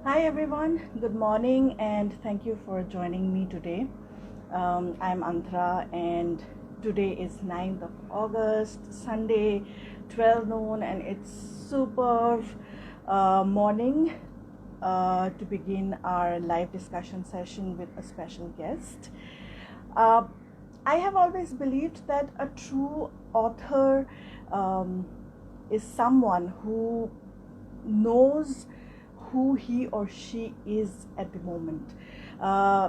Hi everyone, good morning and thank you for joining me today. I'm Antra and today is 9th of August, Sunday, 12 noon, and it's super morning to begin our live discussion session with a special guest. Uh, I have always believed that a true author um, is someone who knows who he or she is at the moment, uh,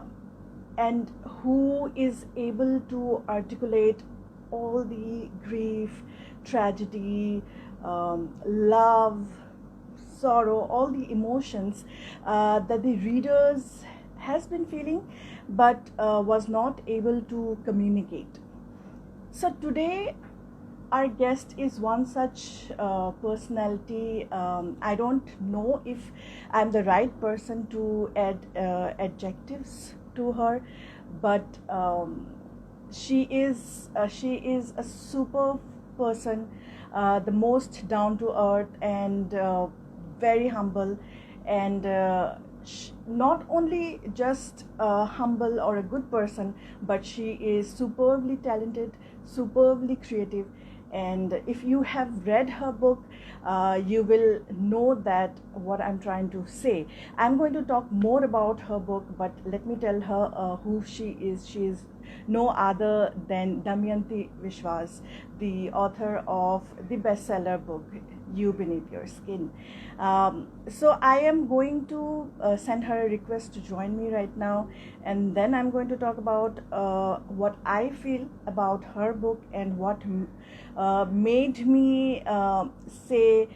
and who is able to articulate all the grief, tragedy, love, sorrow, all the emotions that the readers has been feeling but was not able to communicate. So today our guest is one such personality. I don't know if I'm the right person to add adjectives to her, but she is a super person, the most down to earth and very humble, and not only just humble or a good person, but she is superbly talented, superbly creative. And if you have read her book, you will know that what I'm trying to say. I'm going to talk more about her book, but let me tell her who she is. She is no other than Damayanti Vishwas, the author of the bestseller book You Beneath Your Skin. So I am going to send her a request to join me right now, and then I'm going to talk about what I feel about her book and what made me say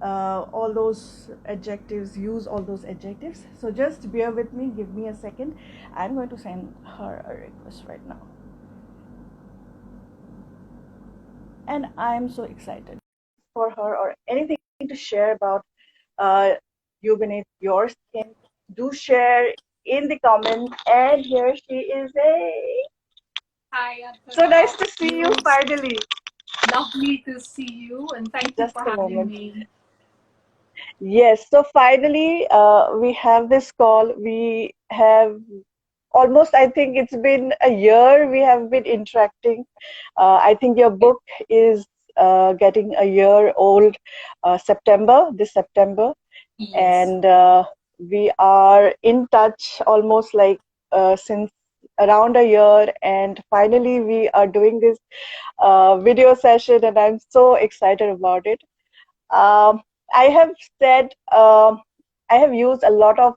all those adjectives, use all those adjectives. So just bear with me, give me a second. I'm going to send her a request right now. And I'm so excited for her or anything to share about uh, You Beneath Your Skin. Do share in the comments. And here she is. Hey, Hi, so Adhara. How nice are to see you you? finally. Lovely to see you, and thank you Just for a having moment. me. Yes, so finally we have this call. We have almost, I think it's been a year we have been interacting. I think your Yes. book is getting a year old, this September. Yes. And we are in touch almost like since around a year. And finally, we are doing this video session, and I'm so excited about it. Um, I have said, I have used a lot of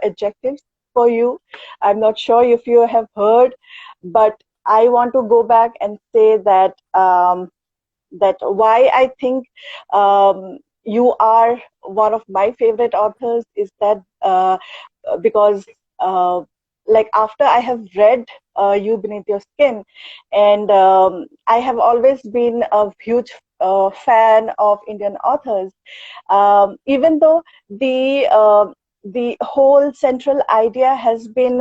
adjectives for you. I'm not sure if you have heard, but I want to go back and say that that why I think you are one of my favorite authors is that because like after I have read You Beneath Your Skin, and I have always been a huge fan of Indian authors, even though the whole central idea has been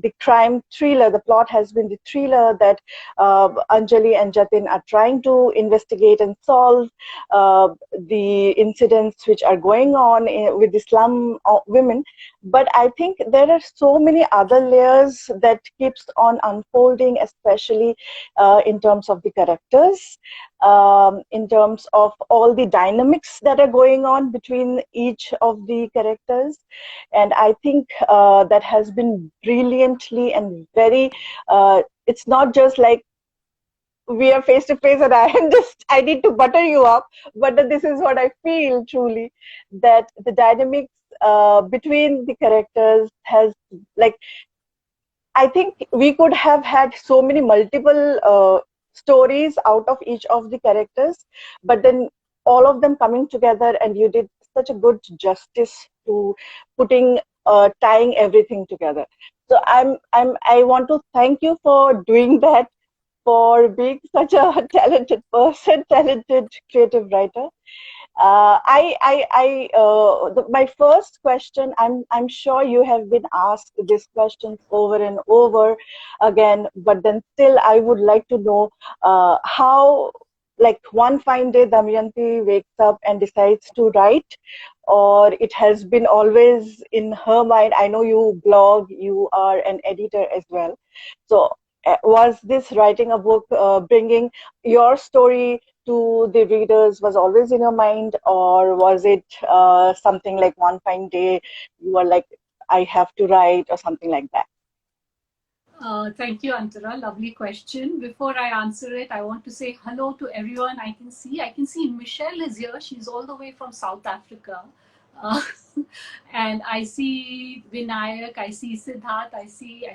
the crime thriller. The plot has been the thriller that Anjali and Jatin are trying to investigate and solve the incidents which are going on with the slum women. But I think there are so many other layers that keeps on unfolding, especially in terms of the characters, in terms of all the dynamics that are going on between each of the characters. And I think that has been brilliantly and very, it's not just like we are face to face and I am just, I need to butter you up, but that this is what I feel truly, that the dynamics between the characters has, like, I think we could have had so many multiple stories out of each of the characters, but then all of them coming together, and you did such a good justice to putting, tying everything together. So I want to thank you for doing that, for being such a talented person, talented creative writer. My first question, I'm sure you have been asked this question over and over again, but then still I would like to know how, like one fine day Damayanti wakes up and decides to write, or it has been always in her mind? I know you blog, you are an editor as well. So was this writing a book, bringing your story to the readers, was always in your mind, or was it something like one fine day you were like, I have to write, or something like that? Thank you, Antara. Lovely question. Before I answer it, I want to say hello to everyone I can see. I can see Michelle is here. She's all the way from South Africa. Uh, and I see Vinayak, I see Siddharth, I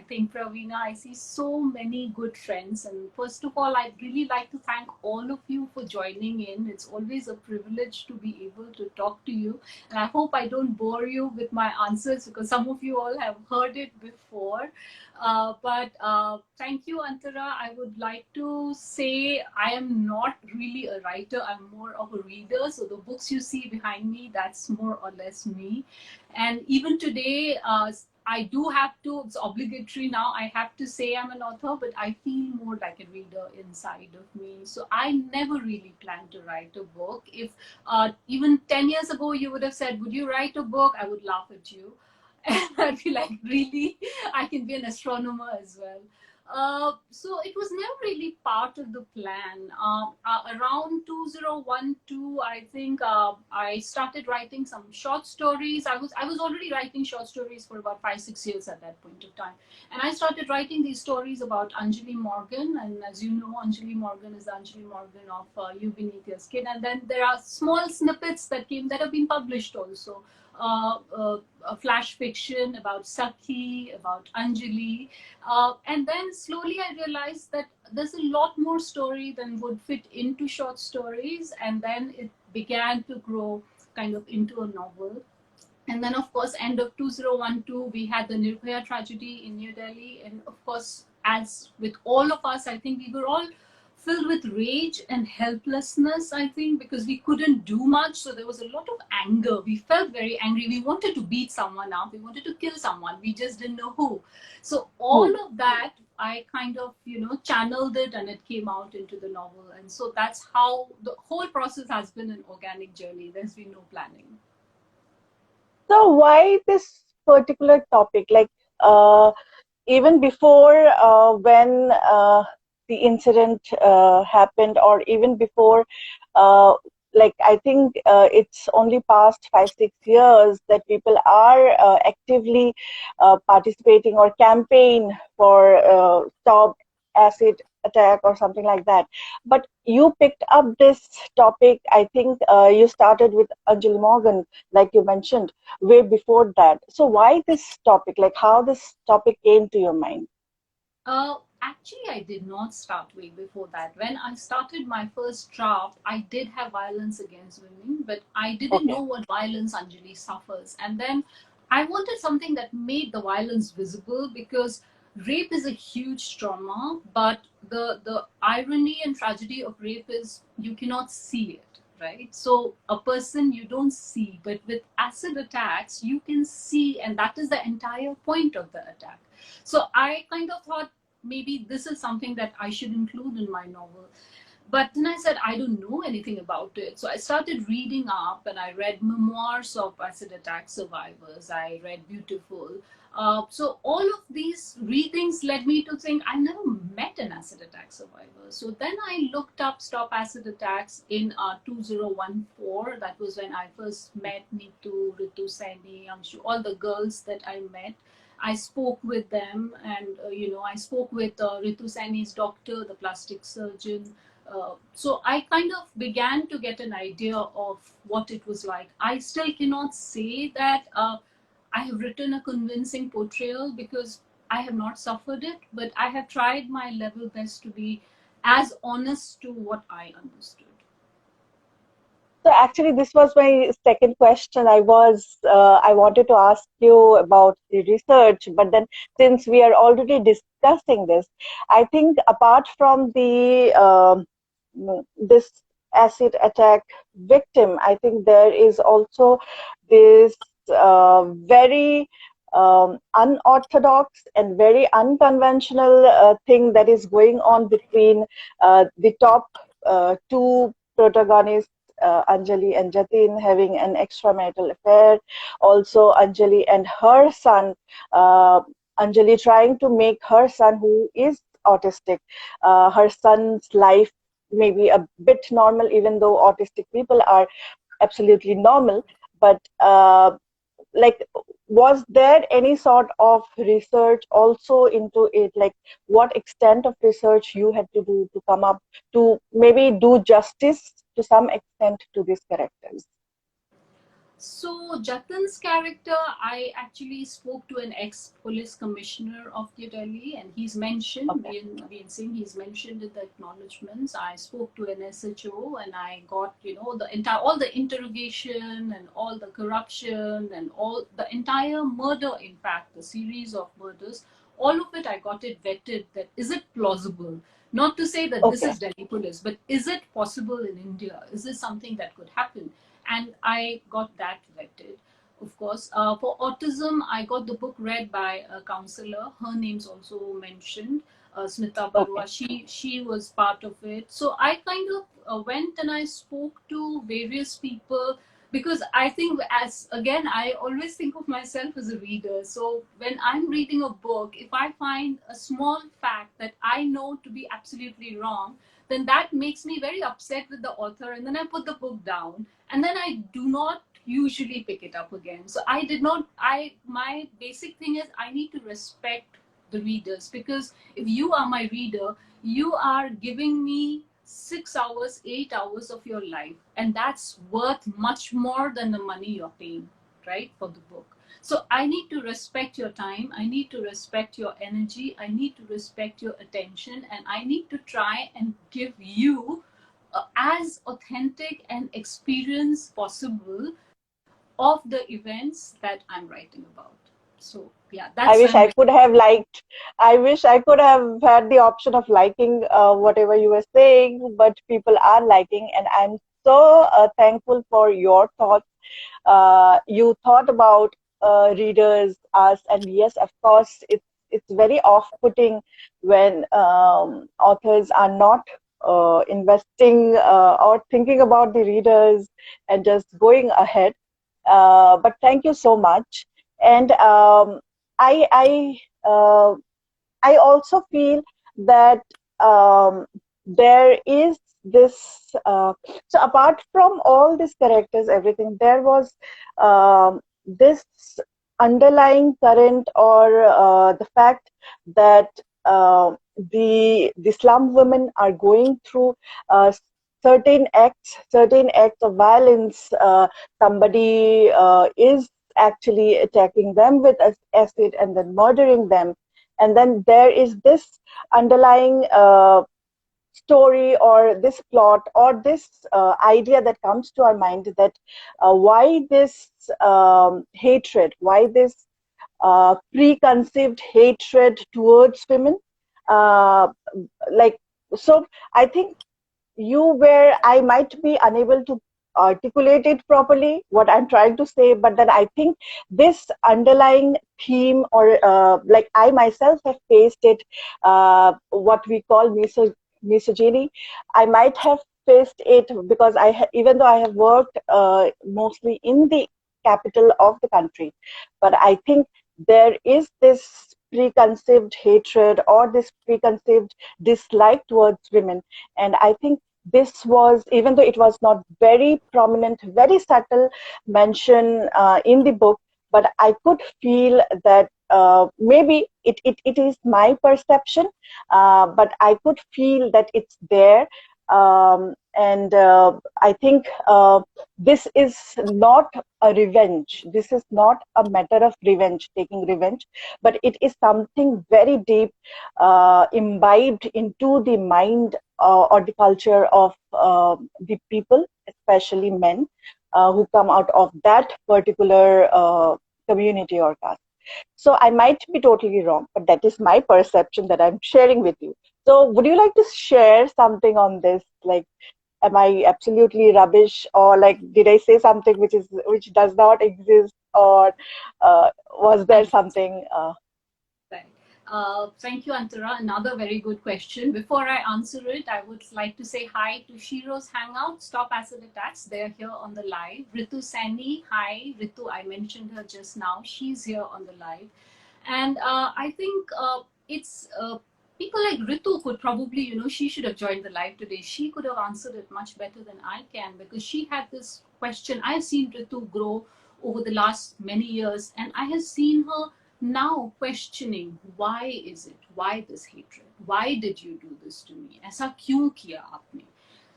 think Pravina, I see so many good friends. And first of all, I'd really like to thank all of you for joining in. It's always a privilege to be able to talk to you. And I hope I don't bore you with my answers because some of you all have heard it before. But thank you, Antara. I would like to say I am not really a writer. I'm more of a reader. So the books you see behind me, that's more or less me. And even today, I do have to, it's obligatory now, I have to say I'm an author, but I feel more like a reader inside of me. So I never really planned to write a book. If even 10 years ago you would have said, would you write a book? I would laugh at you. And I'd be like, really? I can be an astronomer as well. So it was never really part of the plan. Around 2012, I think I started writing some short stories. I was already writing short stories for about 5-6 years at that point of time, and I started writing these stories about Anjali Morgan. And as you know, Anjali Morgan is the Anjali Morgan of You Beneath Your Skin. And then there are small snippets that have been published also. A flash fiction about Sakhi, about Anjali. And then slowly I realized that there's a lot more story than would fit into short stories. And then it began to grow kind of into a novel. And then, of course, end of 2012, we had the Nirbhaya tragedy in New Delhi. And of course, as with all of us, I think we were all filled with rage and helplessness, I think, because we couldn't do much. So there was a lot of anger. We felt very angry. We wanted to beat someone up. We wanted to kill someone. We just didn't know who. So all of that, I kind of, channeled it, and it came out into the novel. And so that's how the whole process has been an organic journey. There's been no planning. So why this particular topic? Like, even before when the incident happened, or even before, like, I think it's only past 5-6 years that people are actively participating or campaign for stop acid attack or something like that. But you picked up this topic. I think you started with Anjali Morgan, like you mentioned, way before that. So why this topic? Like, how this topic came to your mind? Actually, I did not start way before that. When I started my first draft, I did have violence against women, but I didn't Okay. know what violence Anjali suffers. And then I wanted something that made the violence visible, because rape is a huge trauma, but the irony and tragedy of rape is you cannot see it, right? So a person you don't see, but with acid attacks, you can see, and that is the entire point of the attack. So I kind of thought maybe this is something that I should include in my novel. But then I said, I don't know anything about it. So I started reading up, and I read memoirs of acid attack survivors. I read Beautiful. So all of these readings led me to think I never met an acid attack survivor. So then I looked up Stop Acid Attacks in 2014. That was when I first met Neetu, Ritu Saini, Amshu, all the girls that I met. I spoke with them, and I spoke with Ritu Saini's doctor, the plastic surgeon. So I kind of began to get an idea of what it was like. I still cannot say that I have written a convincing portrayal, because I have not suffered it, but I have tried my level best to be as honest to what I understood. So actually, this was my second question. I wanted to ask you about the research, but then since we are already discussing this, I think apart from the this acid attack victim, I think there is also this very unorthodox and very unconventional thing that is going on between the top two protagonists, Anjali and Jatin, having an extramarital affair. Also, Anjali and her son, Anjali trying to make her son, who is autistic, her son's life maybe a bit normal, even though autistic people are absolutely normal. But like, was there any sort of research also into it? Like, what extent of research you had to do to come up to maybe do justice to some extent to these characters? So Jatin's character, I actually spoke to an ex-police commissioner of New Delhi, and he's mentioned, Okay. Naveen Singh, he's mentioned in the acknowledgements. I spoke to an SHO, and I got, the entire, all the interrogation and all the corruption and all the entire murder, in fact, the series of murders, all of it, I got it vetted. That is it plausible? Not to say that this Okay. is Delhi police, but is it possible in India? Is this something that could happen? And I got that vetted. Of course, for autism, I got the book read by a counselor. Her name's also mentioned, Smita Okay. Barua. She was part of it. So I kind of went and I spoke to various people, because I think, as again, I always think of myself as a reader. So when I'm reading a book, if I find a small fact that I know to be absolutely wrong, then that makes me very upset with the author, and then I put the book down, and then I do not usually pick it up again. So I did not, my basic thing is I need to respect the readers, because if you are my reader, you are giving me 6 hours, 8 hours of your life, and that's worth much more than the money you're paying, right, for the book. So I need to respect your time, I need to respect your energy, I need to respect your attention, and I need to try and give you as authentic an experience possible of the events that I'm writing about. So yeah, I that's wish I'm I very. could have liked, I wish I could have had the option of liking whatever you were saying, but people are liking, and I'm so thankful for your thoughts. You thought about readers, us, and yes, of course, it's very off-putting when authors are not investing or thinking about the readers and just going ahead. But thank you so much. And I I uh, I also feel that there is this. So apart from all these characters, everything, there was this underlying current, or the fact that the slum women are going through uh, certain acts of violence. Somebody is actually attacking them with acid and then murdering them, and then there is this underlying story, or this plot, or this idea that comes to our mind, that why this hatred, why this preconceived hatred towards women. uh, like, so I think you were, I might be unable to articulate it properly, what I'm trying to say, but then I think this underlying theme, or like, I myself have faced it, what we call misogyny. I might have faced it because even though I have worked mostly in the capital of the country, but I think there is this preconceived hatred, or this preconceived dislike towards women. And I think this was, even though it was not very prominent, very subtle mention in the book, but I could feel that maybe it is my perception, but I could feel that it's there. And I think this is not a revenge. This is not a matter of revenge, taking revenge, but it is something very deep, imbibed into the mind or the culture of the people, especially men who come out of that particular community or caste. So I might be totally wrong, but that is my perception that I'm sharing with you. So would you like to share something on this? Like, am I absolutely rubbish, or like, did I say something which does not exist, or was there Right. something? Right. Thank you, Antara. Another very good question. Before I answer it, I would like to say hi to Shiro's Hangout, Stop Acid Attacks. They're here on the live. Ritu Sani, hi. Ritu, I mentioned her just now. She's here on the live. And I think it's people like Ritu could probably, she should have joined the live today. She could have answered it much better than I can, because she had this question. I've seen Ritu grow over the last many years, and I have seen her now questioning, why is it? Why this hatred? Why did you do this to me? ऐसा क्यों किया आपने?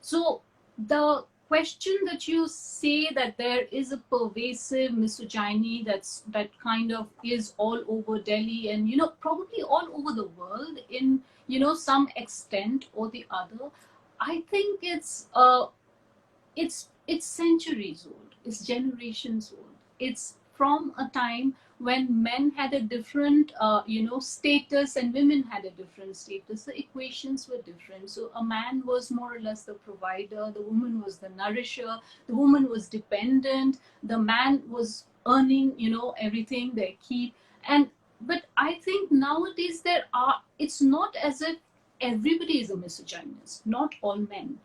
So the question that you say, that there is a pervasive misogyny that kind of is all over Delhi, and probably all over the world in some extent or the other, I think it's centuries old, it's generations old. It's from a time when men had a different status and women had a different status. The equations were different. So a man was more or less the provider, the woman was the nourisher, the woman was dependent, the man was earning everything, their keep. And but I think nowadays it's not as if everybody is a misogynist, not all men,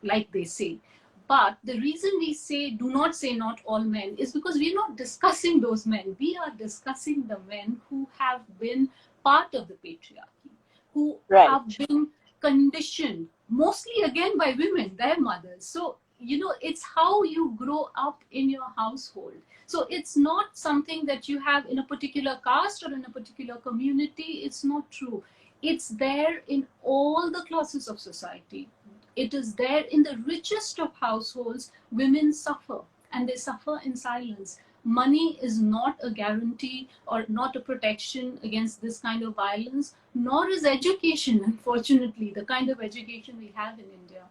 like they say. But the reason we say, do not say not all men, is because we're not discussing those men. We are discussing the men who have been part of the patriarchy, who have been conditioned, mostly again by women, their mothers. So, it's how you grow up in your household. So it's not something that you have in a particular caste or in a particular community. It's not true. It's there in all the classes of society. It is there in the richest of households. Women suffer, and they suffer in silence. Money is not a guarantee or not a protection against this kind of violence, nor is education, unfortunately, the kind of education we have in India.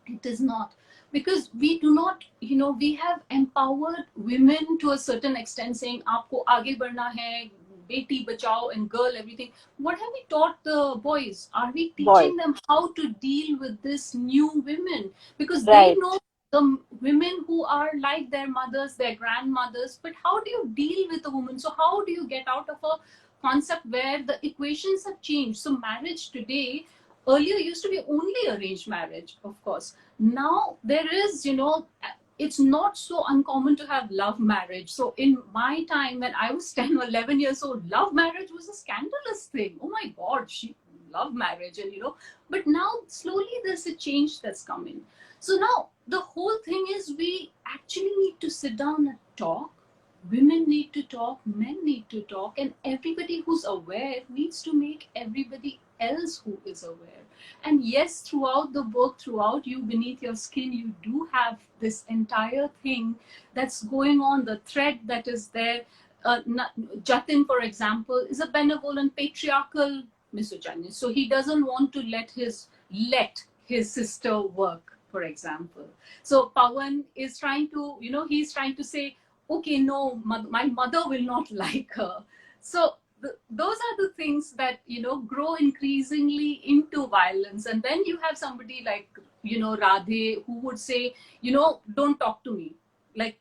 It is not. Because we do not, we have empowered women to a certain extent, saying, aapko aage badhna hai, beti bachao, and girl everything. What have we taught the boys? Are we teaching them how to deal with this new women? Because they know the women who are like their mothers, their grandmothers, but how do you deal with a woman? So how do you get out of a concept where the equations have changed? So marriage today, earlier used to be only arranged marriage, of course. Now there is, it's not so uncommon to have love marriage. So in my time, when I was 10 or 11 years old, love marriage was a scandalous thing. Oh my God, she loved marriage, and but now slowly there's a change that's coming. So now the whole thing is, we actually need to sit down and talk. Women need to talk, men need to talk, and everybody who's aware needs to make everybody else who is aware. And yes, throughout the book, throughout You Beneath Your Skin, you do have this entire thing that's going on, the thread that is there. Jatin, for example, is a benevolent patriarchal misogynist. So he doesn't want to let his sister work, for example. So Pawan is trying to, he's trying to say, okay, no, my mother will not like her. So those are the things that grow increasingly into violence. And then you have somebody like Radhe, who would say, don't talk to me, like,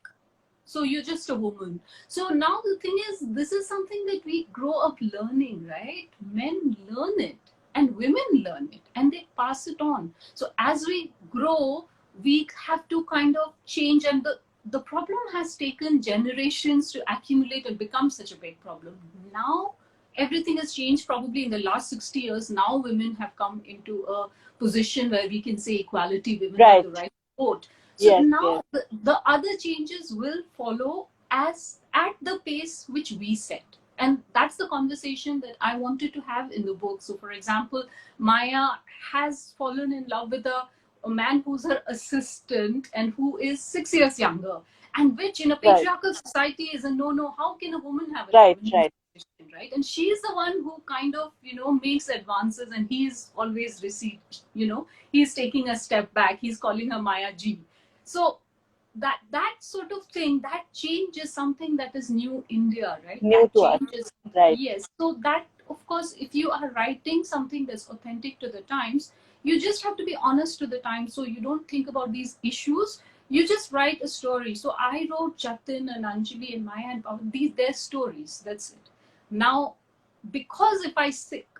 so you're just a woman. So now the thing is, this is something that we grow up learning, right? Men learn it and women learn it, and they pass it on. So as we grow, we have to kind of change, and the problem has taken generations to accumulate and become such a big problem. Now everything has changed. Probably in the last 60 years, now women have come into a position where we can say equality, women have the right to vote. So now the other changes will follow as at the pace which we set. And that's the conversation that I wanted to have in the book. So for example, Maya has fallen in love with a man who's her assistant and who is 6 years younger, and which in a patriarchal society is a no. How can a woman have a position, right? And she's the one who kind of makes advances, and he's always received, he's taking a step back, he's calling her Maya Ji. So that sort of thing, that change is something that is new India, right? New to us. Right. Yes. So that, of course, if you are writing something that's authentic to the times, you just have to be honest to the times. So you don't think about these issues. You just write a story. So I wrote Jatin and Anjali and Maya and Pawan, their stories. That's it. Now, because if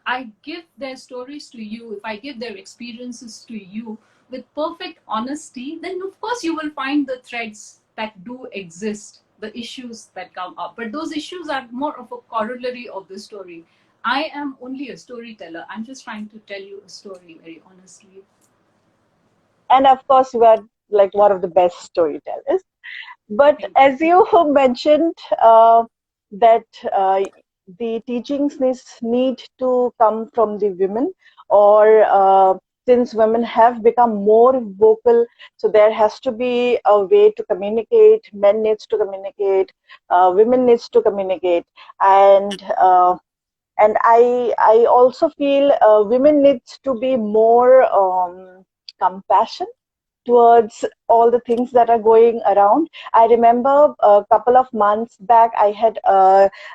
I give their stories to you, if I give their experiences to you with perfect honesty, then of course you will find the threads that do exist, the issues that come up. But those issues are more of a corollary of the story. I am only a storyteller. I'm just trying to tell you a story very honestly. And of course, you are like one of the best storytellers. But Thank as you. you mentioned, that the teachings need to come from the women, or since women have become more vocal, so there has to be a way to communicate. Men needs to communicate, women needs to communicate, and I also feel women needs to be more compassion towards all the things that are going around. I remember a couple of months back, I had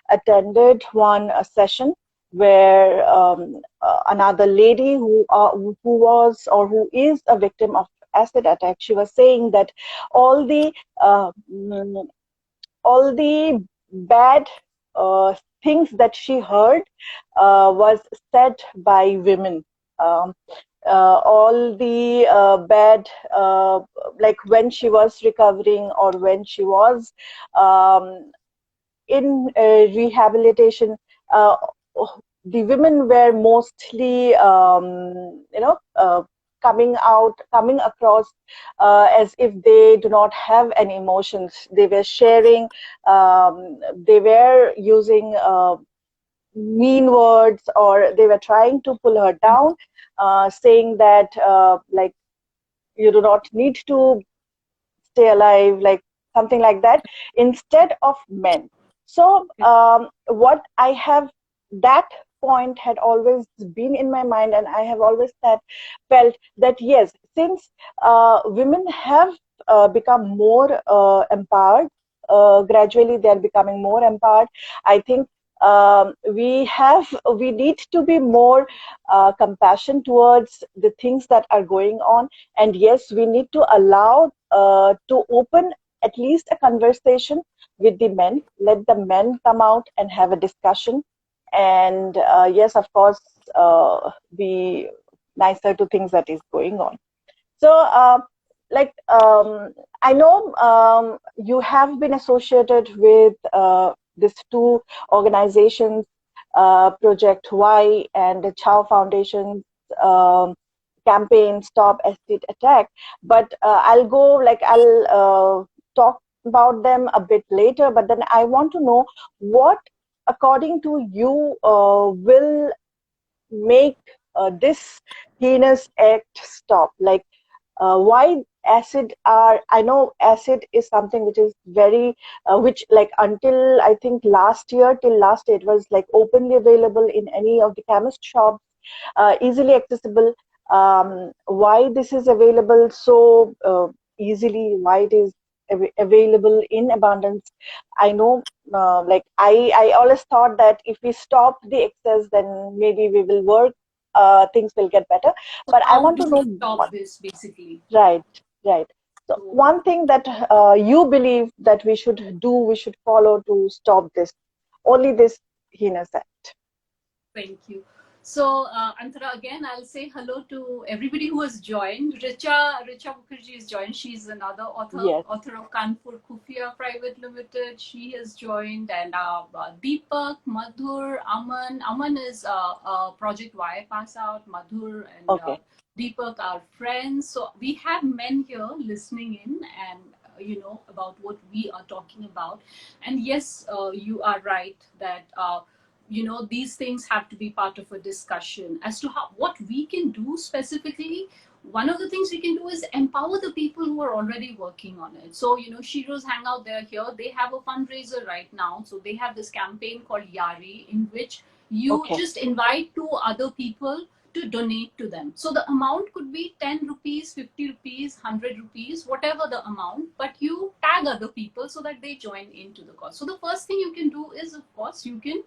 attended one session where another lady who was or who is a victim of acid attack, she was saying that all the uh, mm, all the bad things that she heard was said by women. Um, all the bad, like when she was recovering or when she was um, in rehabilitation, uh, the women were mostly, coming across as if they do not have any emotions. They were sharing, they were using mean words, or they were trying to pull her down, saying that, like, you do not need to stay alive, like something like that, instead of men. So, what I have, that point had always been in my mind, and I have always felt that yes, since women have become more empowered, gradually they are becoming more empowered. I think we need to be more compassion towards the things that are going on, and yes, we need to allow to open at least a conversation with the men. Let the men come out and have a discussion. And yes, of course, be nicer to things that is going on. So, like, I know you have been associated with these two organizations, Project Y and the Chow Foundation's um, campaign Stop Acid Attack. But I'll talk about them a bit later. But then I want to know what, according to you, will make this heinous act stop. Like, why acid are, I know acid is something which is very which, like, until I think last year, till last year, it was like openly available in any of the chemist shops, easily accessible. Why this is available so easily, why it is available in abundance, I know, like, I always thought that if we stop the excess, then maybe we will work, things will get better. So But I how want do to know we stop what. this basically? Right, right. So So one thing that you believe that we should do, we should follow to stop this, only this heinous act. thank you. So, Antara, again, I'll say hello to everybody who has joined. Richa Mukherjee has joined. She's another Yes. author of Kanpur Khufia Private Limited. She has joined, and Deepak, Madhur, Aman. Aman is Project Y pass out. Madhur and Okay. Deepak are friends. So we have men here listening in, and about what we are talking about. And yes, you are right that these things have to be part of a discussion as to what we can do specifically. One of the things we can do is empower the people who are already working on it. So Shiro's Hangout, they're here, they have a fundraiser right now, so they have this campaign called Yari, in which you Okay. just invite two other people to donate to them. So the amount could be 10 rupees, 50 rupees, 100 rupees, whatever the amount, but you tag other people so that they join into the cause. So the first thing you can do is, of course, you can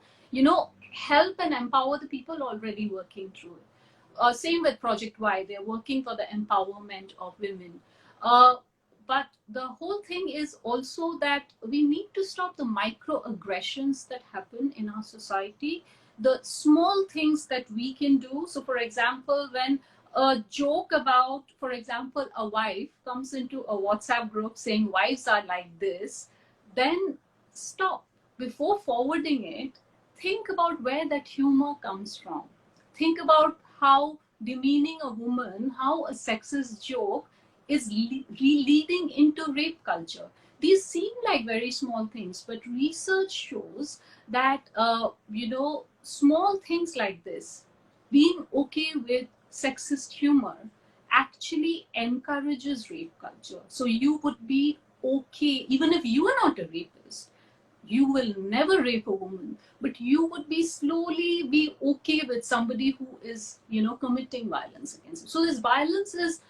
help and empower the people already working through it. Same with Project Y, they're working for the empowerment of women. Uh, but the whole thing is also that we need to stop the microaggressions that happen in our society. the small things that we can do. So for example, when a joke about, for example, a wife comes into a WhatsApp group saying wives are like this, then stop. Before forwarding it, think about where that humor comes from. Think about how demeaning a woman, how a sexist joke is leading into rape culture. These seem like very small things, but research shows that, small things like this, being okay with sexist humor, actually encourages rape culture. So you would be okay, even if you are not a rapist, you will never rape a woman, but you would be slowly be okay with somebody who is, committing violence against you. So this violence is,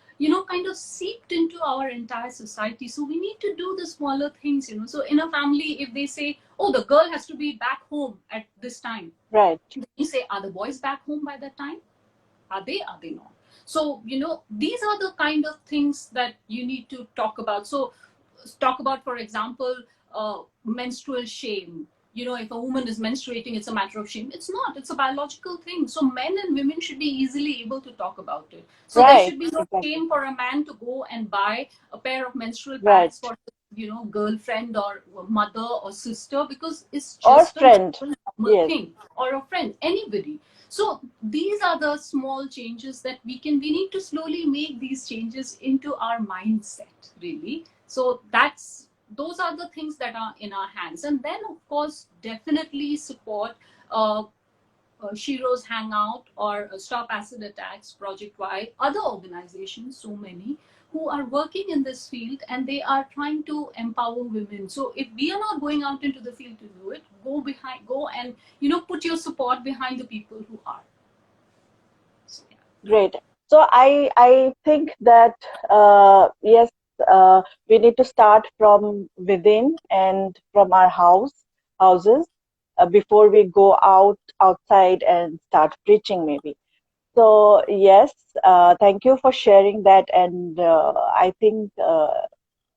kind of seeped into our entire society. So we need to do the smaller things, so in a family, if they say, oh, the girl has to be back home at this time, Right. you say, are the boys back home by that time? Are they not? So, these are the kind of things that you need to talk about. So talk about, for example, menstrual shame. If a woman is menstruating, it's a matter of shame. It's not. It's a biological thing. So men and women should be easily able to talk about it. So there Right. should be no Exactly. shame for a man to go and buy a pair of menstrual Right. pads for girlfriend or mother or sister, because it's Or just a friend. natural normal Yes. thing, or a friend, anybody. So these are the small changes that we need to slowly make these changes into our mindset, really. So those are the things that are in our hands. And then, of course, definitely support uh, Shiro's Hangout or Stop Acid Attacks, Project Y, other organizations, so many, who are working in this field, and they are trying to empower women. So if we are not going out into the field to do it, go and put your support behind the people who are. So, yeah. Great. So I think that yes, we need to start from within and from our houses before we go outside and start preaching maybe. So yes, thank you for sharing that, and I think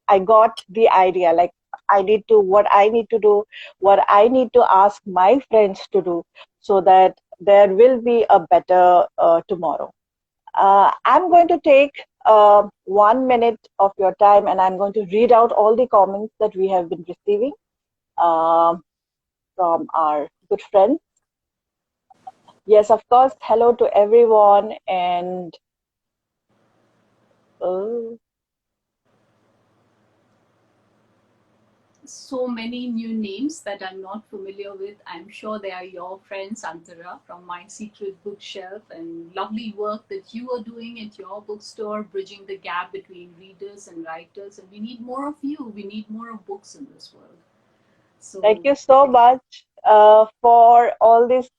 I got the idea. Like what I need to do, what I need to ask my friends to do, so that there will be a better tomorrow. I'm going to take 1 minute of your time, and I'm going to read out all the comments that we have been receiving um from our good friends. Yes, of course. Hello to everyone, and uh, So many new names that I'm not familiar with. I'm sure they are your friends, Antara, from My Secret Bookshelf, and lovely work that you are doing at your bookstore, bridging the gap between readers and writers. And we need more of you. We need more of books in this world. thank So, you so much for all these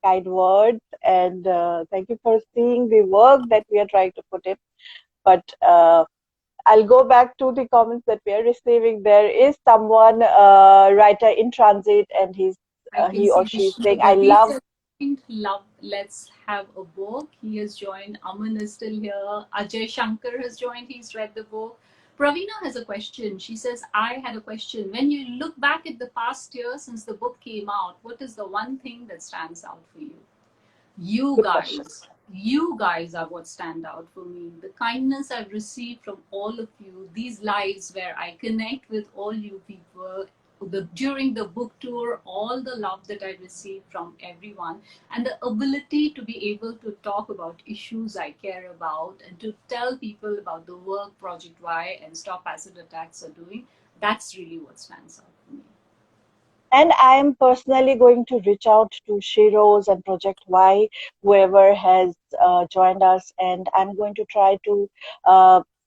kind words, and thank you for seeing the work that we are trying to put in. But I'll go back to the comments that we are receiving. There is someone, writer in transit, and I can he or see she is Vishnu saying, "I Devi love." has joined. Love, let's have a book. He has joined. Aman is still here. Ajay Shankar has joined. He's read the book. Pravina has a question. She says, I had a question. When you look back at the past year since the book came out, what is the one thing that stands out for you? You Good question. guys, you guys are what stand out for me. The kindness I've received from all of you, these lives where I connect with all you people, during the book tour, all the love that I received from everyone, and the ability to be able to talk about issues I care about and to tell people about the work Project Y and Stop Acid Attacks are doing, that's really what stands out for me. And I am personally going to reach out to Shiros and Project Y, whoever has joined us, and I'm going to try to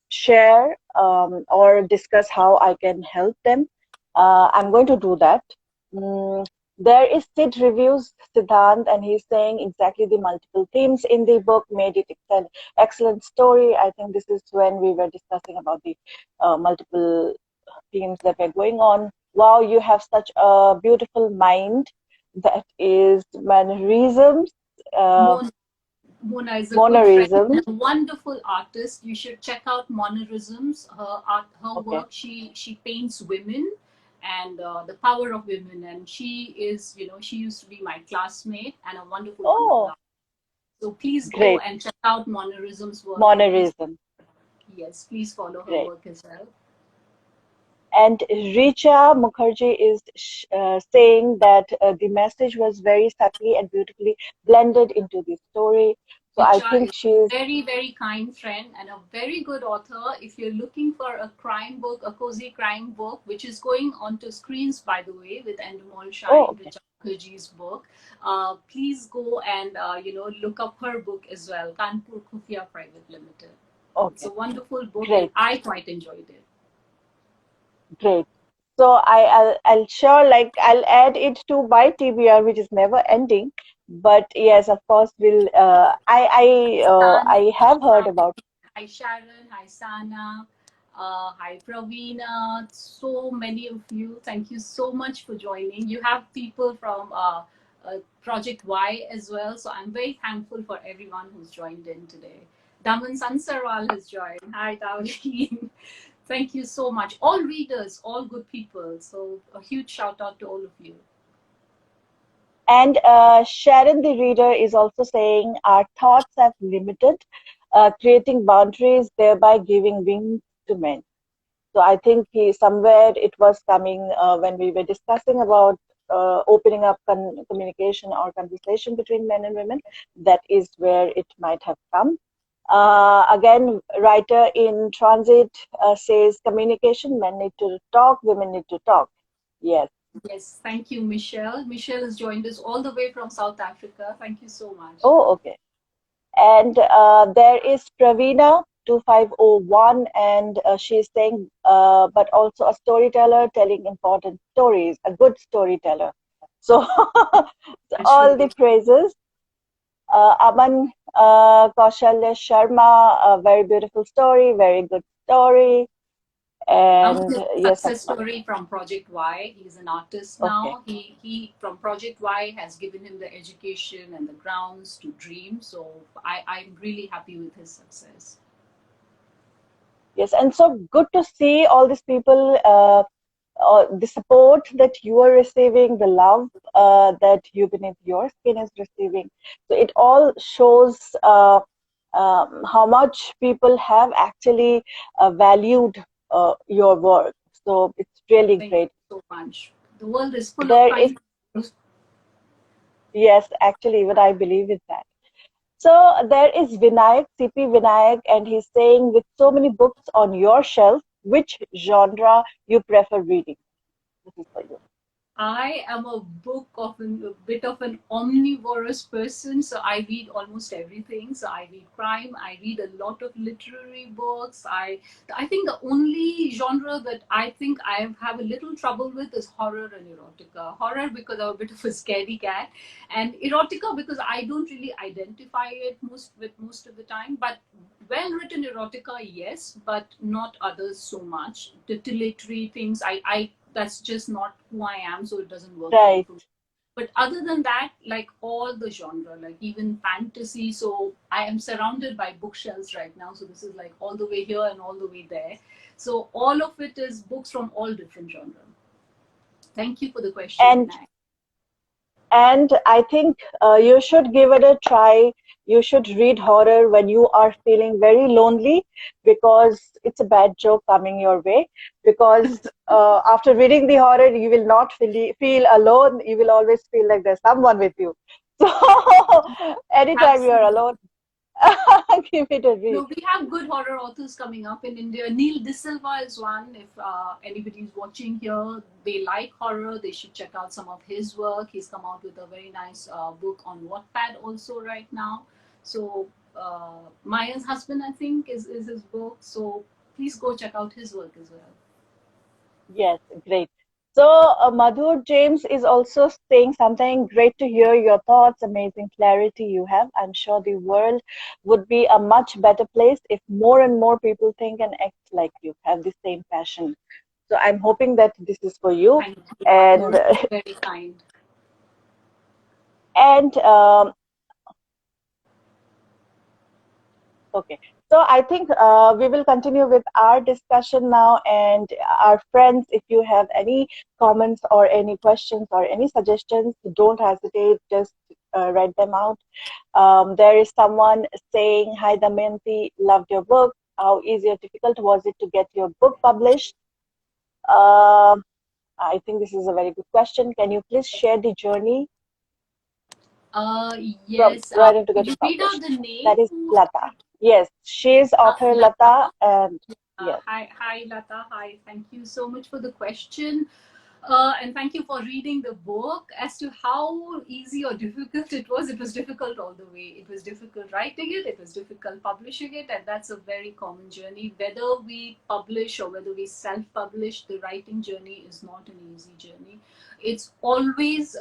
share or discuss how I can help them. I'm going to do that. Mm, there is Sid Reviews Siddhant, and he's saying exactly the multiple themes in the book made it an excellent story. I think this is when we were discussing about the multiple themes that were going on. Wow, you have such a beautiful mind. That is mannerisms, uh, Mona, Mona is a good friend and monerisms. a wonderful artist. You should check out Monerisms. Her art, her Okay, work. She paints women, and The Power of Women. And she is, she used to be my classmate and a wonderful, wonderful Oh, artist. So please go great. and check out Monerism's work, and please, Monerism. yes, please follow her Great. work as well. And Richa Mukherjee is saying that the message was very subtly and beautifully blended into the story. So I Richa think is a she's, very, very kind friend and a very good author. If you're looking for a crime book, a cozy crime book, which is going onto screens, by the way, with Endemol oh, Shine, okay, Richa Mukherjee's book, please go and look up her book as well, Kanpur Khufia Private Limited. It's okay, a wonderful book, and great, I quite enjoyed it. great. So I'll sure like I'll add it to my TBR, which is never ending. But yes, of course, Sana, I have heard hi, about. hi Sharon, hi Sana, hi Pravina. So many of you. Thank you so much for joining. You have people from Project Y as well. So I'm very thankful for everyone who's joined in today. Daman Sansarwal has joined. Hi, Daween. Thank you so much. All readers, all good people. So a huge shout out to all of you. And Sharon the reader is also saying our thoughts have limited, creating boundaries, thereby giving wings to men. So I think somewhere it was coming when we were discussing about opening up communication or conversation between men and women. That is where it might have come. Again, writer in transit says communication, men need to talk, women need to talk. Yes. Yes, thank you, Michelle. Michelle has joined us all the way from South Africa. Thank you so much. Oh, okay. And there is Pravina 2501, and she's saying, but also a storyteller telling important stories, a good storyteller. So, all the Naturally. praises. Aman Kaushalya Sharma, a very beautiful story, very good story. Aman And is a yes, of success course. story from Project Y. He's an artist Okay. now. He from Project Y has given him the education and the grounds to dream. So I'm really happy with his success. Yes, and so good to see all these people, the support that you are receiving, the love that you beneath your skin is receiving. So it all shows how much people have actually valued your work. So it's really Thank great. you so much. The world is full of There is, kind. yes, actually, even I believe in that. So there is Vinayak, CP Vinayak, and he's saying, with so many books on your shelf, which genre you prefer reading? This is for you. I am a bit of an omnivorous person, so I read almost everything. So I read crime, I read a lot of literary books. I think the only genre that I think I have a little trouble with is horror and erotica. Horror because I'm a bit of a scaredy cat, and erotica because I don't really identify it most of the time. But well written erotica, yes, but not others so much. Titillatory things, I that's just not who I am, so it doesn't work well Right. for me. But other than that, like all the genre, like even fantasy, so I am surrounded by bookshelves right now. So this is like all the way here and all the way there. So all of it is books from all different genres. Thank you for the question, And Vinay. I think you should give it a try. You should read horror when you are feeling very lonely because it's a bad joke coming your way. Because after reading the horror, you will not feel alone. You will always feel like there's someone with you. So anytime you're Absolutely. alone, give it a read. No, we have good horror authors coming up in India. Neil De Silva is one. If anybody's watching here, they like horror, they should check out some of his work. He's come out with a very nice book on Wattpad also right now. So Maya's husband, I think, is his book. So please go check out his work as well. Yes, great. So, Madhur James is also saying something great to hear your thoughts, amazing clarity you have. I'm sure the world would be a much better place if more and more people think and act like you, have the same passion. So, I'm hoping that this is for you. Thank you, And, Madhur. That's very kind. and, okay. So I think we will continue with our discussion now. And our friends, if you have any comments or any questions or any suggestions, don't hesitate. Just write them out. There is someone saying, "Hi Damayanti, loved your book. How easy or difficult was it to get your book published?" Um I think this is a very good question. Can you please share the journey Uh, from yes. writing to Could getting you read out published? the name? That is Lata. Yes, she is author Lata, Lata. and yes, Hi, Lata. Hi. Thank you so much for the question. And thank you for reading the book. As to how easy or difficult it was difficult all the way. It was difficult writing it was difficult publishing it, and that's a very common journey. Whether we publish or whether we self publish, the writing journey is not an easy journey. It's always,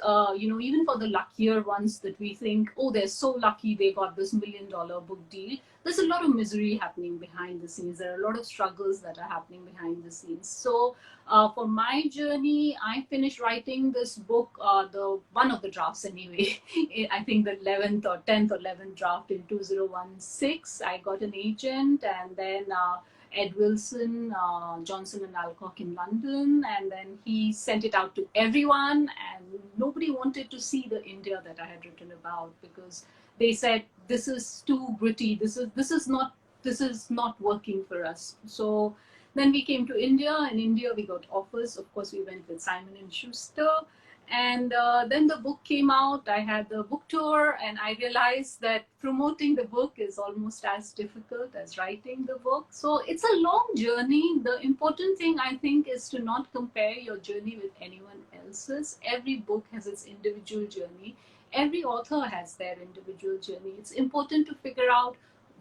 even for the luckier ones that we think, oh, they're so lucky they got this $1 million book deal. There's a lot of misery happening behind the scenes. There are a lot of struggles that are happening behind the scenes. So, for my journey, I finished writing this book, the one of the drafts anyway. I think the 11th or 10th or 11th draft in 2016. I got an agent, and then Ed Wilson, Johnson and Alcock in London, and then he sent it out to everyone, and nobody wanted to see the India that I had written about because they said this is too gritty. This is not working for us. So then we came to India. In India, we got offers. Of course, we went with Simon and Schuster. And then the book came out. I had the book tour, and I realized that promoting the book is almost as difficult as writing the book. So it's a long journey. The important thing, I think, is to not compare your journey with anyone else's. Every book has its individual journey. Every author has their individual journey. It's important to figure out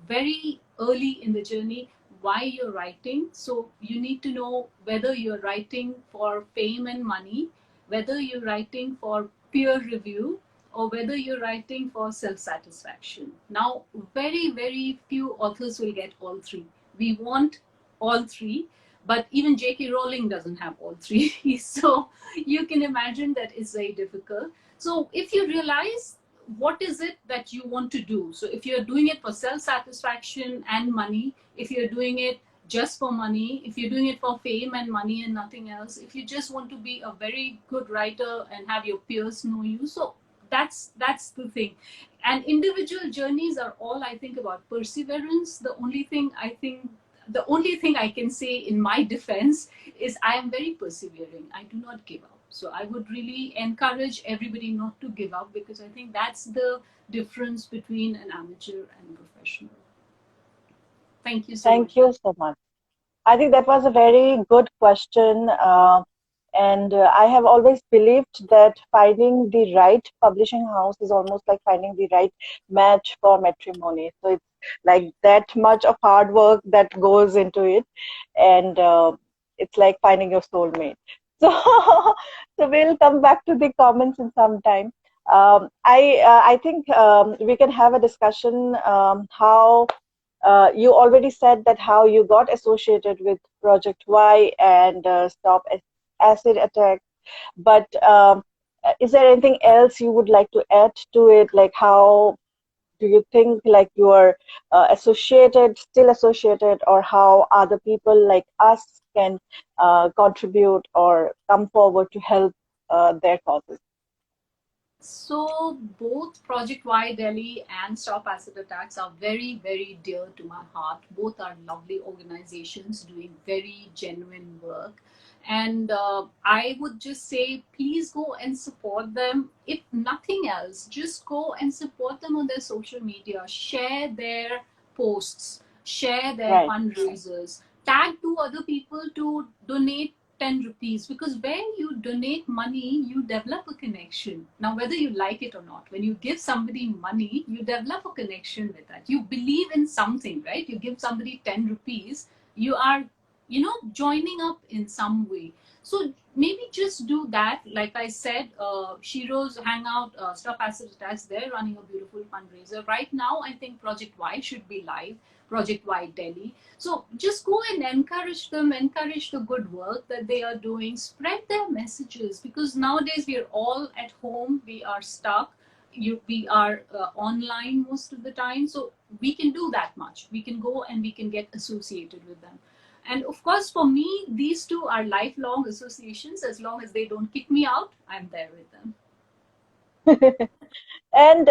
very early in the journey why you're writing. So you need to know whether you're writing for fame and money, whether you're writing for peer review, or whether you're writing for self-satisfaction. Now, very, very few authors will get all three. We want all three, but even J.K. Rowling doesn't have all three. So you can imagine that it's very difficult. So if you realize what is it that you want to do, so if you're doing it for self-satisfaction and money, if you're doing it just for money, if you're doing it for fame and money and nothing else, if you just want to be a very good writer and have your peers know you, so that's the thing. And individual journeys are all, I think, about perseverance. The only thing I can say in my defense is I am very persevering. I do not give up. So I would really encourage everybody not to give up, because I think that's the difference between an amateur and a professional. Thank you so thank much. you so much. I think that was a very good question. And I have always believed that finding the right publishing house is almost like finding the right match for matrimony. So it's like that much of hard work that goes into it. And it's like finding your soulmate. So, so we'll come back to the comments in some time. I think we can have a discussion how you already said that how you got associated with Project Y and Stop Acid Attack, but is there anything else you would like to add to it? Like, how do you think like you are still associated, or how other people like us can contribute or come forward to help their causes? So both Project Y Delhi and Stop Acid Attacks are very, very dear to my heart. Both are lovely organizations doing very genuine work. And I would just say, please go and support them. If nothing else, just go and support them on their social media. Share their posts, share their Right. fundraisers, tag two other people to donate 10 rupees, because when you donate money, you develop a connection. Now, whether you like it or not, when you give somebody money, you develop a connection with that. You believe in something, right? You give somebody 10 rupees, you are, joining up in some way. So maybe just do that. Like I said, Shiro's Hangout, Stop Acid Attacks, they're running a beautiful fundraiser. Right now, I think Project Y should be live, Project Y Delhi. So just go and encourage them, encourage the good work that they are doing, spread their messages, because nowadays we are all at home, we are stuck. we are online most of the time, so we can do that much. We can go and we can get associated with them. And of course, for me, these two are lifelong associations. As long as they don't kick me out, I'm there with them. And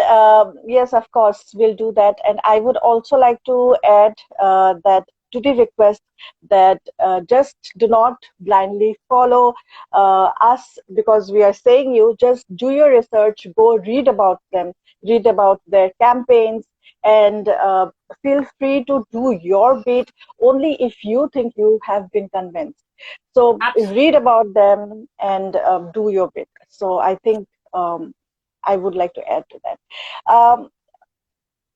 yes, of course, we'll do that. And I would also like to add that to the request that just do not blindly follow us because we are saying you. Just do your research, go read about them, read about their campaigns, and feel free to do your bit only if you think you have been convinced. So Absolutely. read about them and do your bit. So I think. I would like to add to that. Um,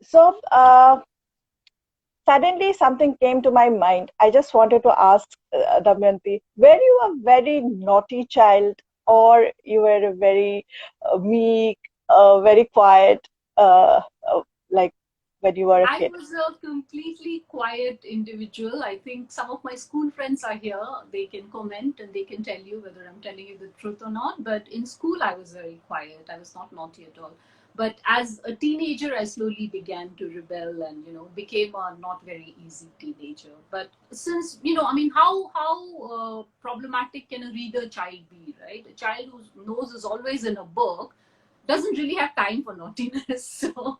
so suddenly something came to my mind. I just wanted to ask Damayanti, were you a very naughty child or you were a very meek, very quiet, like when you were a I kid? was a completely quiet individual. I think some of my school friends are here. They can comment and they can tell you whether I'm telling you the truth or not. But in school, I was very quiet. I was not naughty at all. But as a teenager, I slowly began to rebel and, became a not very easy teenager. But since, I mean, how problematic can a reader child be, right? A child whose nose is always in a book doesn't really have time for naughtiness. So,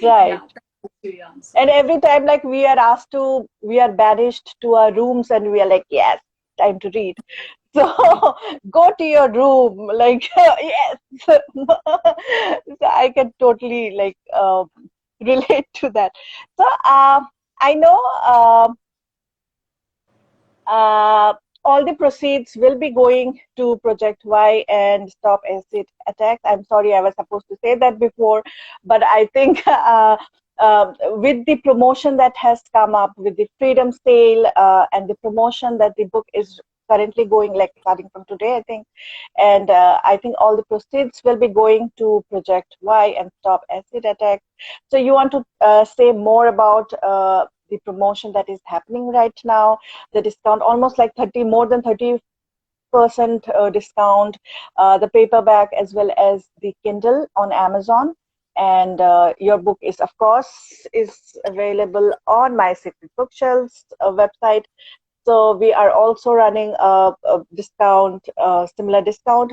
Right. yeah, that's the answer. And every time, like we are banished to our rooms and we are like, yes, time to read. So go to your room, like yes. So I can totally like relate to that. So I know uh, all the proceeds will be going to Project Y and Stop Acid Attacks. I'm sorry, I was supposed to say that before, but I think with the promotion that has come up, with the Freedom Sale and the promotion that the book is currently going, like starting from today, I think, and I think all the proceeds will be going to Project Y and Stop Acid Attacks. So you want to say more about the promotion that is happening right now, the discount, almost like 30, more than 30% discount, the paperback as well as the Kindle on Amazon. And your book is, of course, is available on My Secret Bookshelves website. So we are also running a discount, similar discount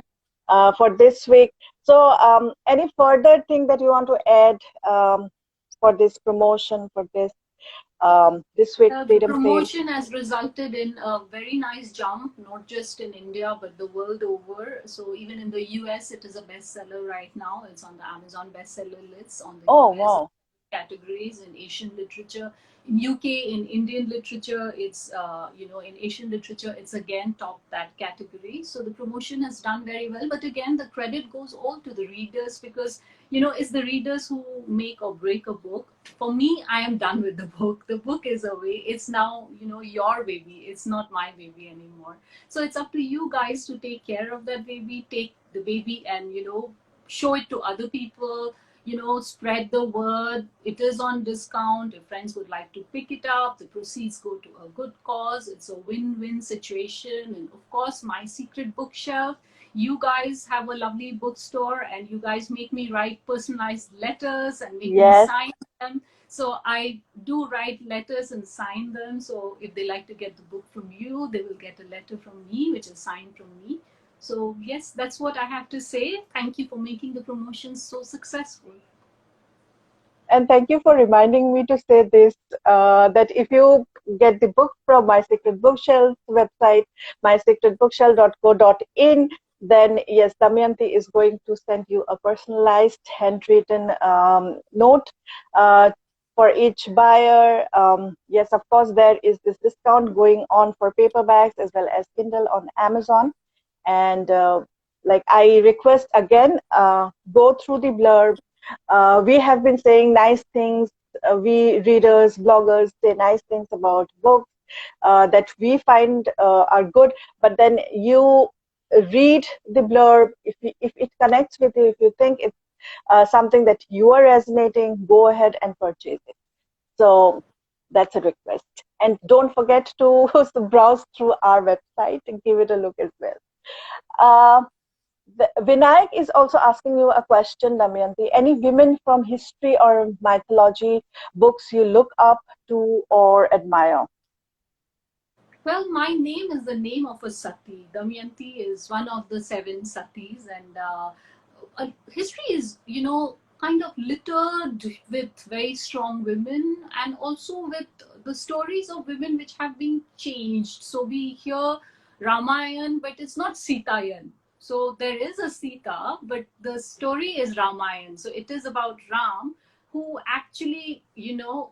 for this week. So any further thing that you want to add for this promotion, for this week The Freedom Sale? promotion has resulted in a very nice jump, not just in India, but the world over. So even in the US, it is a bestseller right now. It's on the Amazon bestseller list on the Oh, US wow. categories in Asian literature. In UK, in Indian literature, it's, in Asian literature, it's again topped that category. So the promotion has done very well. But again, the credit goes all to the readers because it's the readers who make or break a book. For me, I am done with the book. The book is away. It's now, your baby. It's not my baby anymore. So it's up to you guys to take care of that baby, take the baby and, show it to other people, spread the word. It is on discount. If friends would like to pick it up, the proceeds go to a good cause. It's a win-win situation. And of course, My Secret Bookshelf, you guys have a lovely bookstore and you guys make me write personalized letters and make me Yes. sign them. So I do write letters and sign them. So if they like to get the book from you, they will get a letter from me, which is signed from me. So yes, that's what I have to say. Thank you for making the promotion so successful. And thank you for reminding me to say this, that if you get the book from My Secret Bookshelf website, mysecretbookshelf.co.in, then yes, Damayanti is going to send you a personalized handwritten note uh, for each buyer. Yes, of course, there is this discount going on for paperbacks as well as Kindle on Amazon. And like I request again, go through the blurb. We have been saying nice things. We readers, bloggers say nice things about books that we find are good. But then you read the blurb. If it connects with you, if you think it's something that you are resonating, go ahead and purchase it. So that's a request. And don't forget to browse through our website and give it a look as well. Uh, Vinayak is also asking you a question, Damayanti. Any women from history or mythology books you look up to or admire? Well, my name is the name of a sati. Damayanti is one of the seven satis, and history is, kind of littered with very strong women, and also with the stories of women which have been changed. So we hear Ramayan, but it's not Sitayan. So there is a Sita, but the story is Ramayan. So it is about Ram, who actually,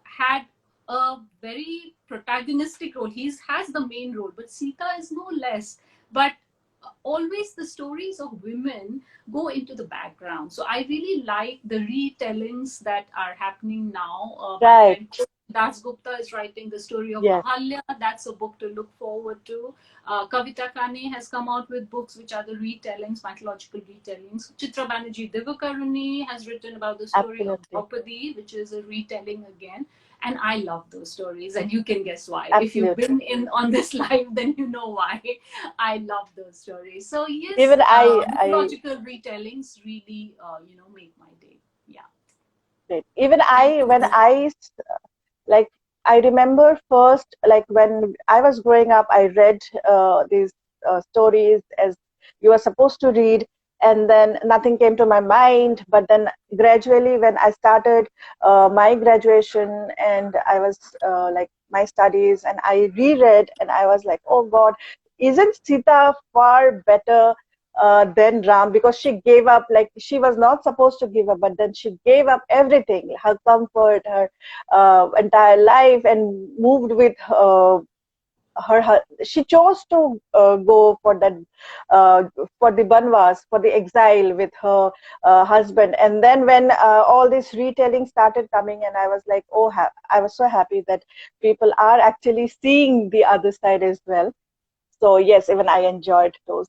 had a very protagonistic role. He has the main role, but Sita is no less. But always the stories of women go into the background. So I really like the retellings that are happening now. My Right. friend Das Gupta is writing the story of Yes. Mahalya. That's a book to look forward to. Kavita Kane has come out with books which are the retellings, mythological retellings. Chitra Banerjee Divakaruni has written about the story of Absolutely. Draupadi, which is a retelling again. And I love those stories, and you can guess why. If you've Absolutely. been in on this live, then you know why. I love those stories. So yes, Even I mythological retellings really, make my day. Yeah. did. Even Thank I, when you. like, I remember first, like when I was growing up, I read these stories as you are supposed to read, and then nothing came to my mind. But then gradually, when I started my graduation and I was like my studies, and I reread, and I was like, oh God, isn't Sita far better than Ram, because she gave up, like she was not supposed to give up, but then she gave up everything, her comfort, her entire life, and moved with she chose to go for that for the banvas, for the exile with her husband. And then when all this retelling started coming, and I was like, oh, I was so happy that people are actually seeing the other side as well. So yes, even I enjoyed those.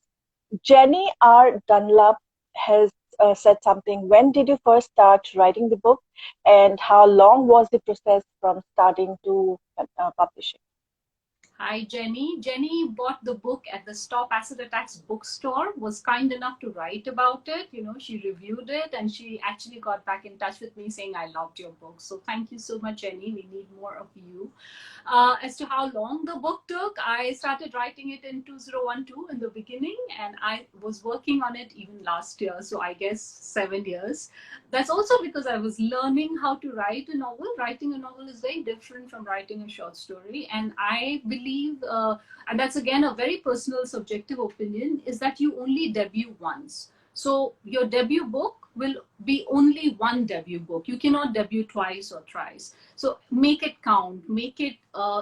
Jenny R. Dunlap has said something. When did you first start writing the book, and how long was the process from starting to publishing? Hi, Jenny. Jenny bought the book at the Stop Acid Attacks bookstore, was kind enough to write about it. She reviewed it, and she actually got back in touch with me saying, I loved your book. So thank you so much, Jenny. We need more of you. As to how long the book took, I started writing it in 2012 in the beginning, and I was working on it even last year. So I guess 7 years. That's also because I was learning how to write a novel. Writing a novel is very different from writing a short story. And I believe, and that's again a very personal, subjective opinion, is that you only debut once. So your debut book will be only one debut book. You cannot debut twice or thrice. So make it count, make it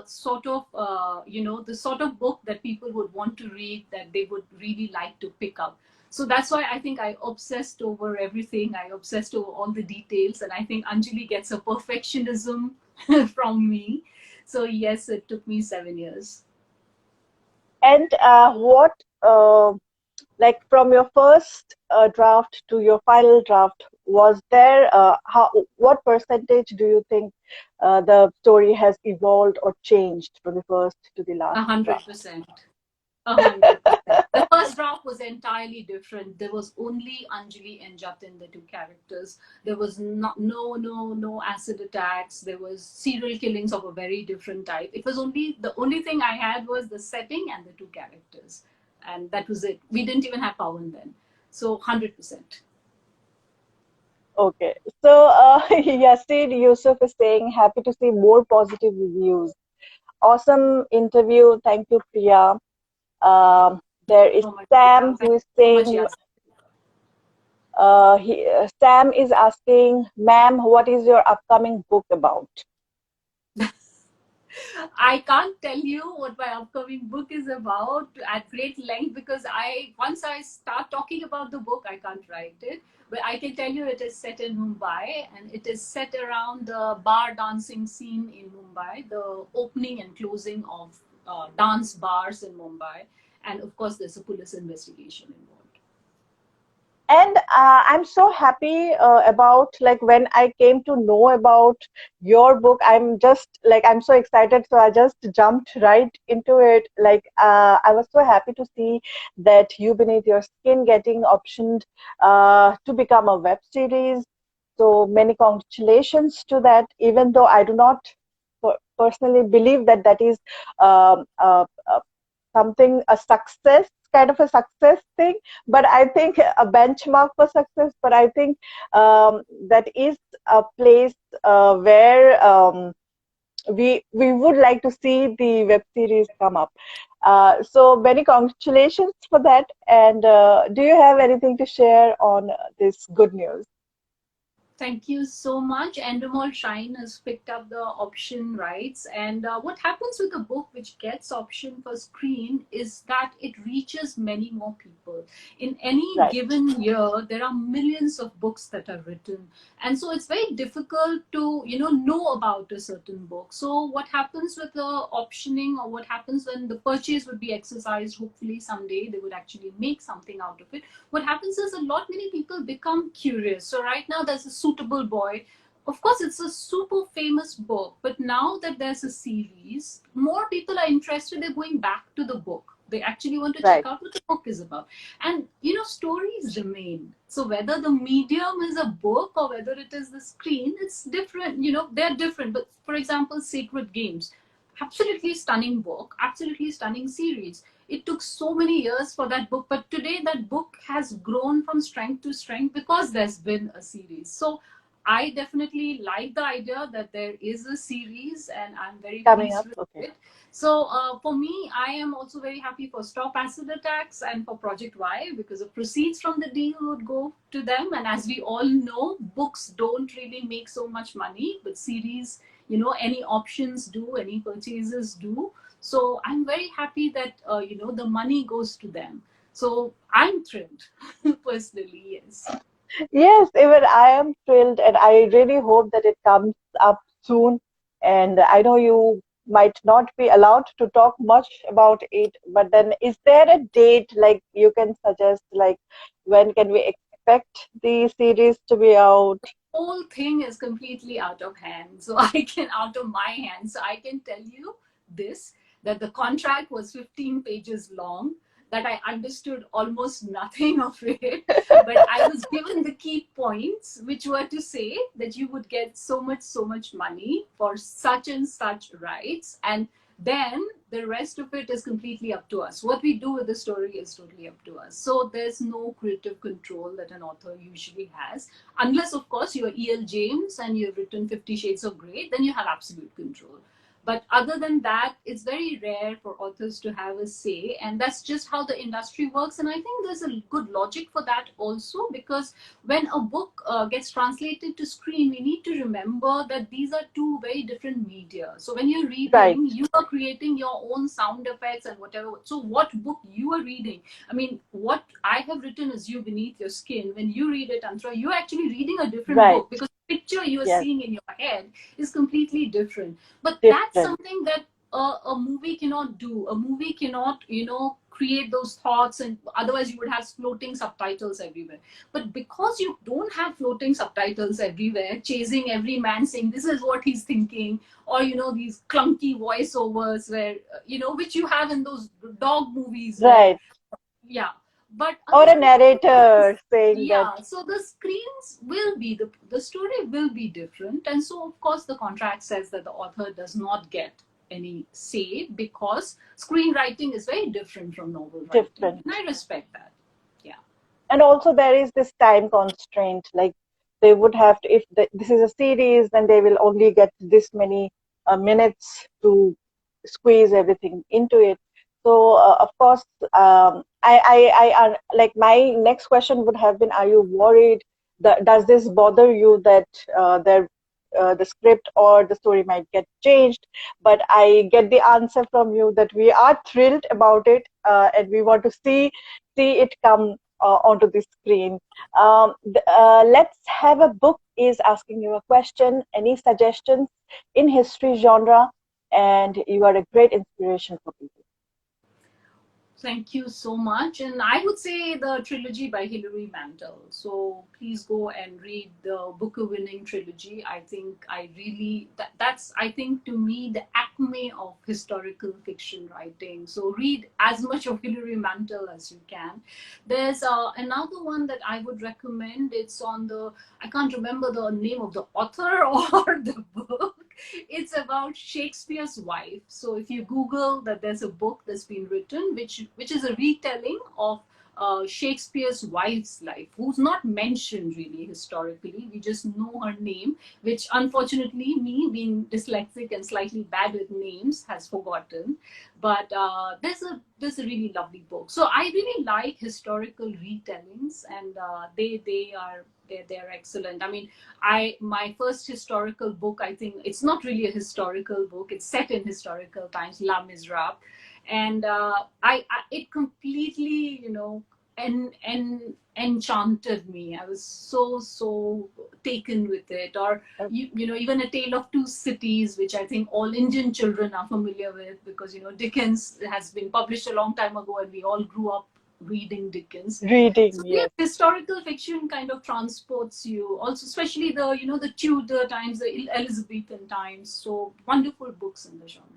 sort of, the sort of book that people would want to read, that they would really like to pick up. So that's why I think I obsessed over everything. I obsessed over all the details. And I think Anjali gets a perfectionism from me. So yes, it took me 7 years. And like from your first draft to your final draft, was there what percentage do you think the story has evolved or changed from the first to the last draft? 100%. 100%. The first draft was entirely different. There was only Anjali and Jatin, the two characters. There was no acid attacks. There was serial killings of a very different type. It was only the only thing I had was the setting and the two characters, and that was it. We didn't even have Pawan then, so 100%. Okay, so Yasin Yusuf is saying, happy to see more positive reviews. Awesome interview. Thank you, Priya. There is So much, Sam thank who is you so much, saying, Yas. Sam is asking, ma'am, what is your upcoming book about? I can't tell you what my upcoming book is about at great length, because I once I start talking about the book, I can't write it. But I can tell you it is set in Mumbai, and it is set around the bar dancing scene in Mumbai, the opening and closing of dance bars in Mumbai, and of course there's a police investigation involved. And I'm so happy about, like, when I came to know about your book. I'm just like, I'm so excited, so I just jumped right into it. Like, I was so happy to see that You Beneath Your Skin getting optioned to become a web series. So many congratulations to that. Even though I do not personally believe that that is something, a success, kind of a success thing, but I think a benchmark for success. But I think that is a place where we would like to see the web series come up. So many congratulations for that. And do you have anything to share on this good news? Thank you so much. Endemol Shine has picked up the option rights. And what happens with a book which gets option for screen is that it reaches many more people. In any Right, given year, there are millions of books that are written. And so it's very difficult to, know about a certain book. So what happens with the optioning, or what happens when the purchase would be exercised, hopefully someday they would actually make something out of it. What happens is a lot many people become curious. So right now there's a Suitable Boy. Of course, it's a super famous book, but now that there's a series, more people are interested. They're going back to the book. They actually want to check right, out what the book is about. And stories remain. So whether the medium is a book or whether it is the screen, it's different. They're different. But for example, Sacred Games, absolutely stunning book, absolutely stunning series. It took so many years for that book, but today that book has grown from strength to strength because there's been a series. So I definitely like the idea that there is a series, and I'm very coming pleased up. with Okay. it. So for me, I am also very happy for Stop Acid Attacks and for Project Y, because the proceeds from the deal would go to them. And as we all know, books don't really make so much money, but series, any options do, any purchases do. So I'm very happy that the money goes to them. So I'm thrilled personally. Yes. Yes, even I am thrilled, and I really hope that it comes up soon. And I know you might not be allowed to talk much about it, but then is there a date, like, you can suggest, like, when can we expect the series to be out? Whole thing is completely out of hand. So I can out of my hands. So I can tell you this, that the contract was 15 pages long, that I understood almost nothing of it, but I was given the key points, which were to say that you would get so much money for such and such rights, and then the rest of it is completely up to us. What we do with the story is totally up to us. So there's no creative control that an author usually has, unless of course you're E.L. James and you've written 50 Shades of Grey, then you have absolute control. But other than that, it's very rare for authors to have a say, and that's just how the industry works. And I think there's a good logic for that also, because when a book gets translated to screen, we need to remember that these are two very different media. So when you're Right, reading, you are creating your own sound effects and whatever. So what book you are reading, I mean, what I have written is You Beneath Your Skin. When you read it, Antara, you're actually reading a different right, book, because the picture you are yes, seeing in your head is completely different. But that's different, something that a movie cannot do. A movie cannot, create those thoughts, and otherwise you would have floating subtitles everywhere. But because you don't have floating subtitles everywhere, chasing every man saying this is what he's thinking, or these clunky voiceovers where which you have in those dog movies where, right. yeah. But Or a otherwise, narrator saying that, yeah, so the screens will be the story will be different. And so of course the contract says that the author does not get any say, because screenwriting is very different from novel writing, different. and I respect that. Yeah. And also there is this time constraint, like, they would have to, if this is a series, then they will only get this many minutes to squeeze everything into it. So of course, like, my next question would have been, are you worried that, does this bother you that the script or the story might get changed? But I get the answer from you that we are thrilled about it, and we want to see it come onto the screen. Let's Have a Book is asking you a question. Any suggestions in history genre? And you are a great inspiration for people. Thank you so much. And I would say the trilogy by Hilary Mantel. So please go and read the Booker winning trilogy. I think I really, that's, I think to me, the acme of historical fiction writing. So read as much of Hilary Mantel as you can. There's another one that I would recommend. It's on the, I can't remember the name of the author or the book. It's about Shakespeare's wife. So if you Google that, there's a book that's been written, which is a retelling of Shakespeare's wife's life, who's not mentioned really historically. We just know her name, which unfortunately me, being dyslexic and slightly bad with names, has forgotten. But there's a really lovely book. So I really like historical retellings, and they're excellent. I mean, my first historical book, I think it's not really a historical book. It's set in historical times, Les Miserables, and it completely, enchanted me. I was so taken with it. Or even A Tale of Two Cities, which I think all Indian children are familiar with, because Dickens has been published a long time ago, and we all grew up reading Dickens. Reading, So yeah, yes. historical fiction kind of transports you. Also, especially the Tudor times, the Elizabethan times. So wonderful books in the genre.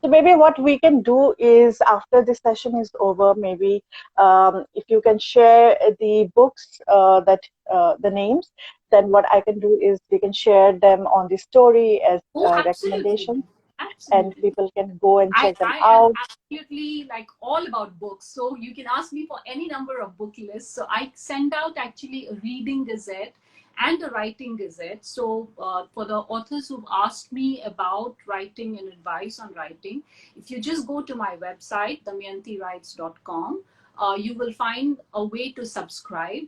So maybe what we can do is, after this session is over, maybe if you can share the books, the names, then what I can do is we can share them on the story as Oh, absolutely, recommendations, and absolutely. people can go and check them I am out. absolutely like all about books. So you can ask me for any number of book lists. So I send out actually a reading gazette and a writing gazette. So for the authors who've asked me about writing and advice on writing, if you just go to my website, damyantywrites.com, you will find a way to subscribe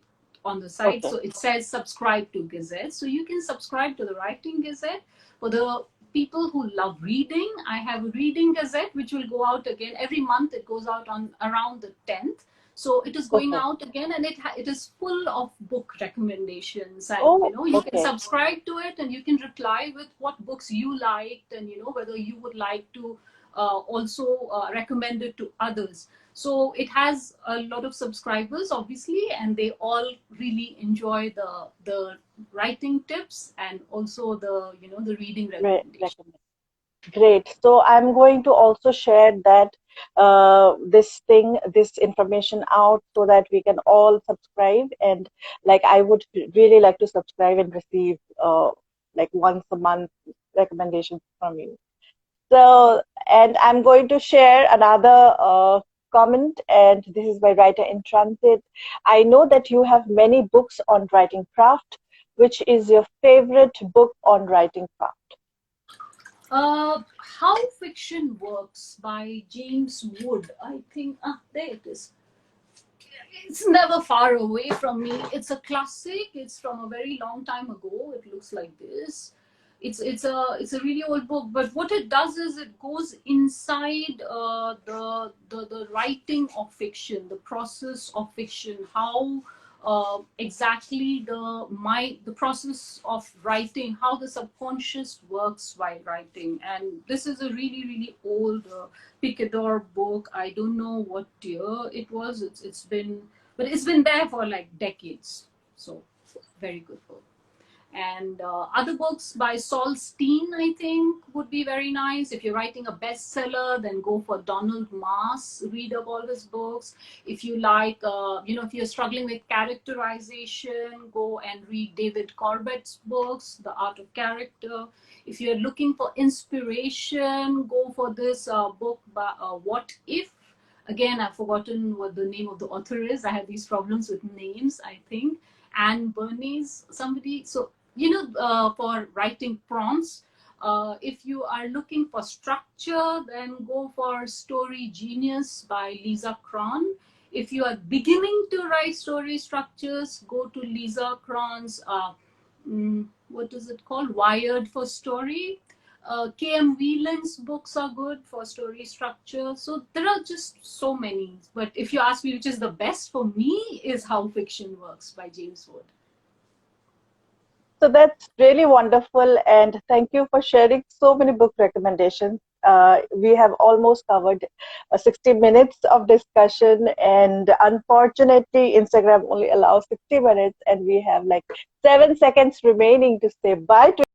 on the site. Okay. So it says subscribe to Gazette. So you can subscribe to the Writing Gazette. For the people who love reading, I have a Reading Gazette which will go out again every month. It goes out on around the 10th. So it is going Okay. out again, and it is full of book recommendations, and Oh, you can okay. subscribe to it, and you can reply with what books you liked, and whether you would like to also recommend it to others. So it has a lot of subscribers, obviously, and they all really enjoy the writing tips and also the reading Great. recommendations. Great. So I'm going to also share that this information out so that we can all subscribe. And like, I would really like to subscribe and receive like once a month recommendations from you. So, and I'm going to share another comment, and this is by Writer in Transit. I know that you have many books on writing craft. Which is your favorite book on writing craft? How Fiction Works by James Wood. I think, there it is. It's never far away from me. It's a classic. It's from a very long time ago. It looks like this. It's a really old book, but what it does is it goes inside the writing of fiction, the process of fiction, how exactly the process of writing, how the subconscious works while writing. And this is a really old Picador book. I don't know what year it was. But it's been there for like decades. So very good book. And other books by Saul Steen, I think, would be very nice. If you're writing a bestseller, then go for Donald Maas. Read up all his books. If you like, if you're struggling with characterization, go and read David Corbett's books, The Art of Character. If you're looking for inspiration, go for this book by What If. Again, I've forgotten what the name of the author is. I have these problems with names, I think. Anne Bernice, somebody. So for writing prompts. If you are looking for structure, then go for Story Genius by Lisa Cron. If you are beginning to write story structures, go to Lisa Cron's, what is it called? Wired for Story. K.M. Whelan's books are good for story structure. So there are just so many. But if you ask me which is the best for me, is How Fiction Works by James Wood. So that's really wonderful, and thank you for sharing so many book recommendations. we have almost covered 60 minutes of discussion, and unfortunately, Instagram only allows 60 minutes, and we have like 7 seconds remaining to say bye to